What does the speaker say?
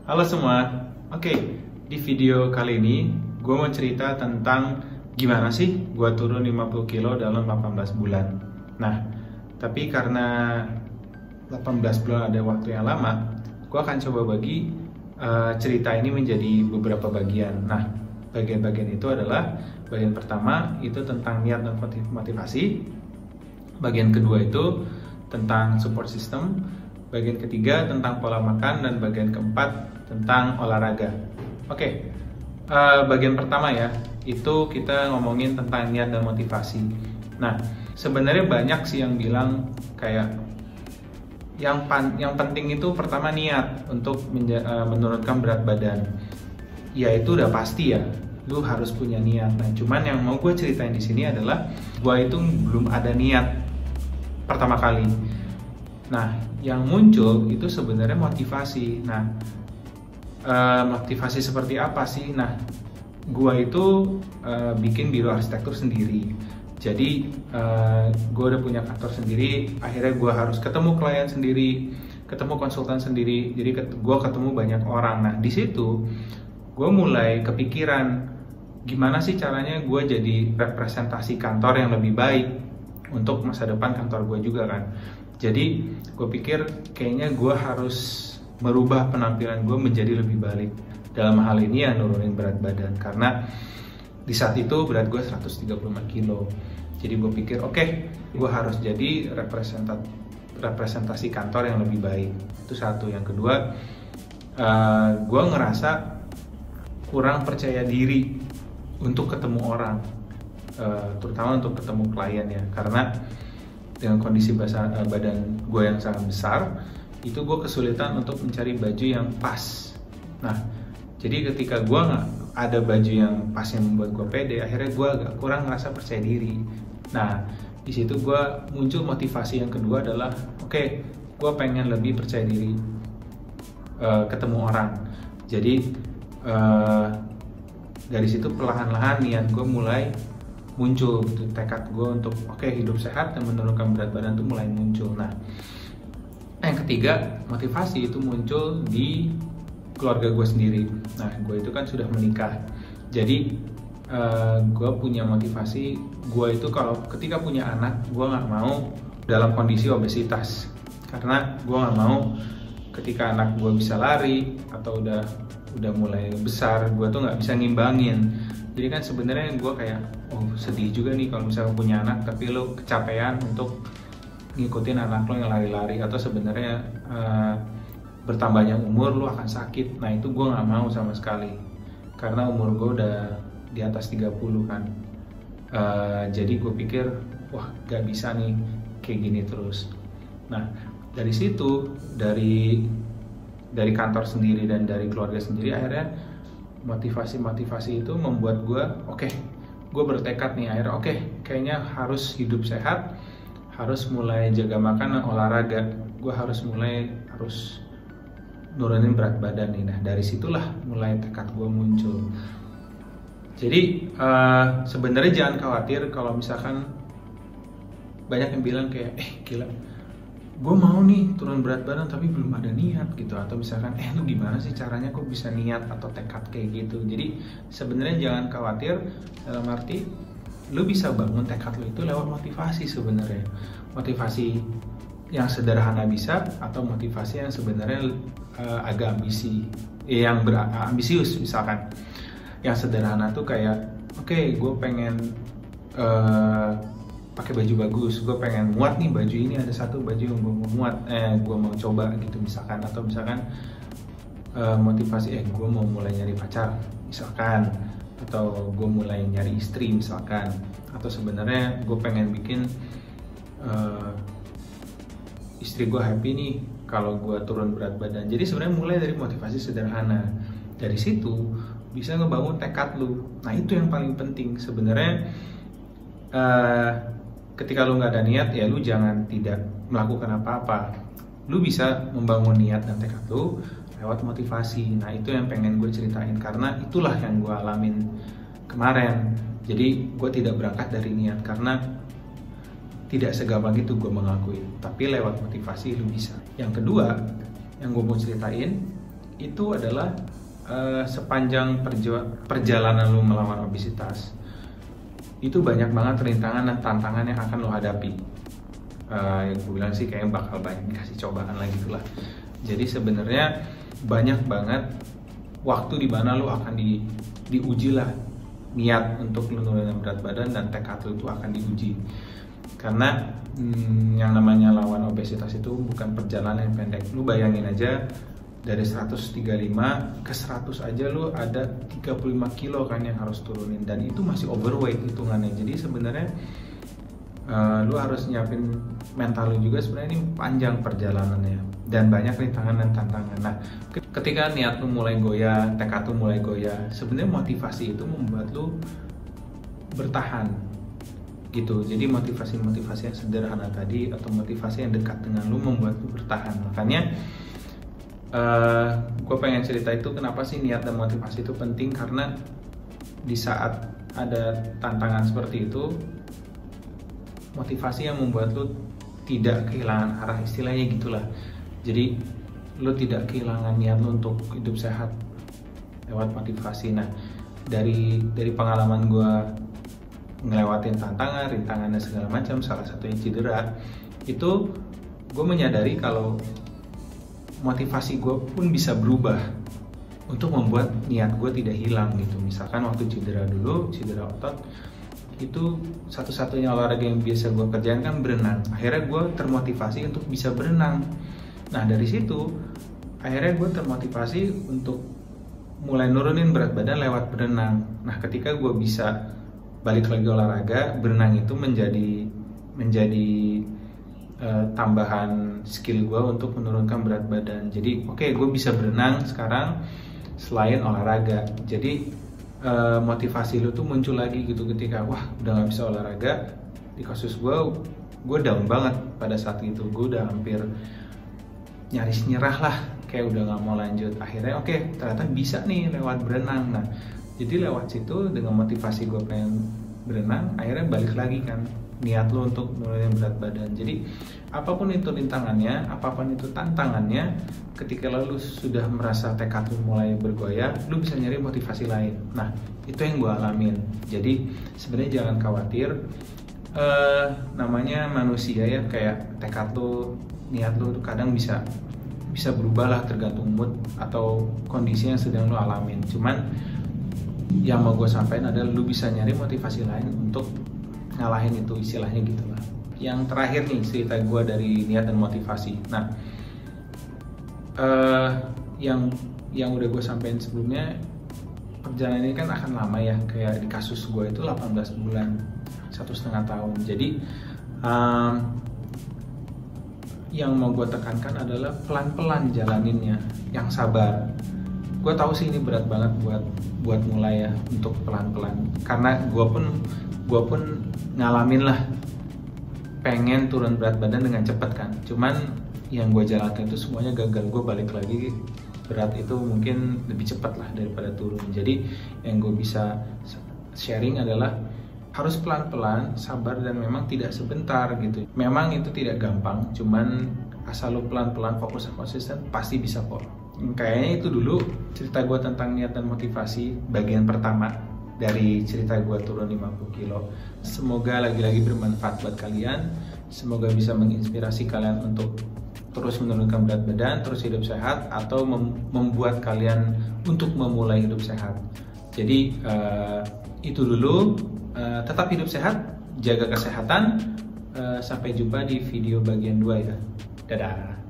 Halo semua, oke, di video kali ini gue mau cerita tentang gimana sih gue turun 50 kilo dalam 18 bulan. Nah, tapi karena 18 bulan ada waktu yang lama, gue akan coba bagi cerita ini menjadi beberapa bagian. Nah, bagian-bagian itu adalah bagian pertama itu tentang niat dan motivasi, bagian kedua itu tentang support system, bagian ketiga tentang pola makan, dan bagian keempat tentang olahraga. Oke, bagian pertama ya, itu kita ngomongin tentang niat dan motivasi. Nah, sebenarnya banyak sih yang bilang kayak yang penting itu pertama niat untuk menurunkan berat badan. Ya itu udah pasti ya, lu harus punya niat. Nah, cuman yang mau gue ceritain di sini adalah gue itu belum ada niat pertama kali. Nah, yang muncul itu sebenarnya motivasi. Nah, motivasi seperti apa sih? Nah, gua itu bikin biro arsitektur sendiri. Jadi gua udah punya kantor sendiri. Akhirnya gua harus ketemu klien sendiri, ketemu konsultan sendiri. Jadi gua ketemu banyak orang. Nah, di situ gua mulai kepikiran gimana sih caranya gua jadi representasi kantor yang lebih baik untuk masa depan kantor gua juga kan. Jadi gue pikir kayaknya gue harus merubah penampilan gue menjadi lebih baik. Dalam hal ini ya nurunin berat badan, karena di saat itu berat gue 135 kilo. Jadi gue pikir oke, gue harus jadi representasi kantor yang lebih baik. Itu satu. Yang kedua, gue ngerasa kurang percaya diri untuk ketemu orang, terutama untuk ketemu klien ya, karena dengan kondisi badan gue yang sangat besar, itu gue kesulitan untuk mencari baju yang pas. Nah, jadi ketika gue nggak ada baju yang pas yang membuat gue pede, akhirnya gue agak kurang ngerasa percaya diri. Nah, di situ gue muncul motivasi yang kedua adalah oke, gue pengen lebih percaya diri ketemu orang. Jadi dari situ perlahan-lahan niat gue mulai muncul, gitu, tekad gue untuk oke, hidup sehat dan menurunkan berat badan itu mulai muncul. Nah, yang ketiga, motivasi itu muncul di keluarga gue sendiri. Nah, gue itu kan sudah menikah, jadi gue punya motivasi. Gue itu kalau ketika punya anak, gue nggak mau dalam kondisi obesitas, karena gue nggak mau ketika anak gue bisa lari atau udah mulai besar, gue tuh nggak bisa ngimbangin. Jadi kan sebenarnya gue kayak sedih juga nih kalau misalnya punya anak tapi lo kecapean untuk ngikutin anak lo yang lari-lari, atau sebenarnya bertambahnya umur lo akan sakit. Nah, itu gue nggak mau sama sekali, karena umur gue udah di atas 30 kan. Jadi gue pikir wah gak bisa nih kayak gini terus. Nah, dari situ, dari kantor sendiri dan dari keluarga sendiri, akhirnya motivasi itu membuat gue gue bertekad nih akhirnya kayaknya harus hidup sehat, harus mulai jaga makan dan olahraga, gue harus nurunin berat badan nih. Nah, dari situlah mulai tekad gue muncul. Jadi sebenarnya jangan khawatir kalau misalkan banyak yang bilang kayak gila, gue mau nih turun berat badan tapi belum ada niat gitu, atau misalkan lu gimana sih caranya kok bisa niat atau tekad kayak gitu. Jadi sebenarnya jangan khawatir, dalam arti lu bisa bangun tekad lu itu lewat motivasi. Sebenarnya motivasi yang sederhana bisa, atau motivasi yang sebenarnya agak ambisius. Misalkan yang sederhana tuh kayak gue pengen pakai baju bagus, gue pengen muat nih baju ini, ada satu baju yang gue mau muat, gue mau coba gitu misalkan. Atau misalkan motivasi gue mau mulai nyari pacar misalkan, atau gue mulai nyari istri misalkan, atau sebenarnya gue pengen bikin istri gue happy nih kalau gue turun berat badan. Jadi sebenarnya mulai dari motivasi sederhana, dari situ bisa ngebangun tekad lu. Nah, itu yang paling penting sebenarnya. Ketika lu nggak ada niat, ya lu jangan tidak melakukan apa-apa. Lu bisa membangun niat dan tekad lu lewat motivasi. Nah, itu yang pengen gue ceritain, karena itulah yang gue alamin kemarin. Jadi gue tidak berangkat dari niat, karena tidak segampang itu gue mengakui. Tapi lewat motivasi lu bisa. Yang kedua yang gue mau ceritain itu adalah sepanjang perjalanan lu melawan obesitas, itu banyak banget rintangan dan tantangan yang akan lo hadapi. Yang gue bilang sih kayaknya bakal banyak dikasih cobaan lagi gitu lah. Jadi sebenarnya banyak banget waktu di mana lo akan diuji lah, niat untuk lo nurunin berat badan dan tekad lo itu akan diuji. Karena yang namanya lawan obesitas itu bukan perjalanan yang pendek. Lo bayangin aja, dari 135 ke 100 aja lu ada 35 kilo kan yang harus turunin, dan itu masih overweight hitungannya. Jadi sebenarnya lu harus nyiapin mental lu juga, sebenarnya ini panjang perjalanannya dan banyak rintangan dan tantangan. Nah, ketika niat lu mulai goyah, tekad lu mulai goyah, sebenarnya motivasi itu membuat lu bertahan gitu. Jadi motivasi yang sederhana tadi atau motivasi yang dekat dengan lu membuat lu bertahan. Makanya gue pengen cerita itu kenapa sih niat dan motivasi itu penting, karena di saat ada tantangan seperti itu, motivasi yang membuat lo tidak kehilangan arah, istilahnya gitulah. Jadi lo tidak kehilangan niat lo untuk hidup sehat lewat motivasi. Nah, dari pengalaman gue ngelewatin tantangan, rintangan dan segala macam, salah satunya cedera, itu gue menyadari kalau motivasi gue pun bisa berubah untuk membuat niat gue tidak hilang gitu. Misalkan waktu cedera otot, itu satu-satunya olahraga yang biasa gue kerjain kan berenang. Akhirnya gue termotivasi untuk bisa berenang. Nah, dari situ akhirnya gue termotivasi untuk mulai nurunin berat badan lewat berenang. Nah, ketika gue bisa balik lagi olahraga, berenang itu menjadi tambahan skill gue untuk menurunkan berat badan. Jadi gue bisa berenang sekarang selain olahraga. Jadi motivasi lu tuh muncul lagi gitu ketika udah nggak bisa olahraga. Di kasus gue down banget pada saat itu. Gue udah hampir nyaris nyerah lah, kayak udah nggak mau lanjut. Akhirnya ternyata bisa nih lewat berenang. Nah, jadi lewat situ dengan motivasi gue pengen berenang, akhirnya balik lagi kan niat lo untuk nurunin berat badan. Jadi apapun itu rintangannya, apapun itu tantangannya, ketika lo sudah merasa tekad lo mulai bergoyah, lo bisa nyari motivasi lain. Nah, itu yang gue alamin. Jadi sebenarnya jangan khawatir, namanya manusia ya, kayak tekad lo, niat lo kadang bisa berubah lah tergantung mood atau kondisi yang sedang lo alamin. Cuman yang mau gue sampaikan adalah lo bisa nyari motivasi lain untuk ngalahin itu, istilahnya gitu lah. Yang terakhir nih cerita gue dari niat dan motivasi. Nah, yang udah gue sampaikan sebelumnya, perjalanan ini kan akan lama ya. Kayak di kasus gue itu 18 bulan, 1,5 tahun. Jadi yang mau gue tekankan adalah pelan-pelan jalaninnya, yang sabar. Gue tahu sih ini berat banget buat mulai ya, untuk pelan-pelan. Karena gue pun ngalamin lah pengen turun berat badan dengan cepat kan. Cuman yang gue jalankan itu semuanya gagal. Gue balik lagi, berat itu mungkin lebih cepat lah daripada turun. Jadi yang gue bisa sharing adalah harus pelan-pelan, sabar, dan memang tidak sebentar gitu. Memang itu tidak gampang, cuman asal lo pelan-pelan, fokus dan konsisten, pasti bisa kok. Kayaknya itu dulu cerita gue tentang niat dan motivasi bagian pertama dari cerita gue turun 50 kilo. Semoga lagi-lagi bermanfaat buat kalian. Semoga bisa menginspirasi kalian untuk terus menurunkan berat badan, terus hidup sehat, atau membuat kalian untuk memulai hidup sehat. Jadi itu dulu. Tetap hidup sehat, jaga kesehatan. Sampai jumpa di video bagian 2 ya. Dadah.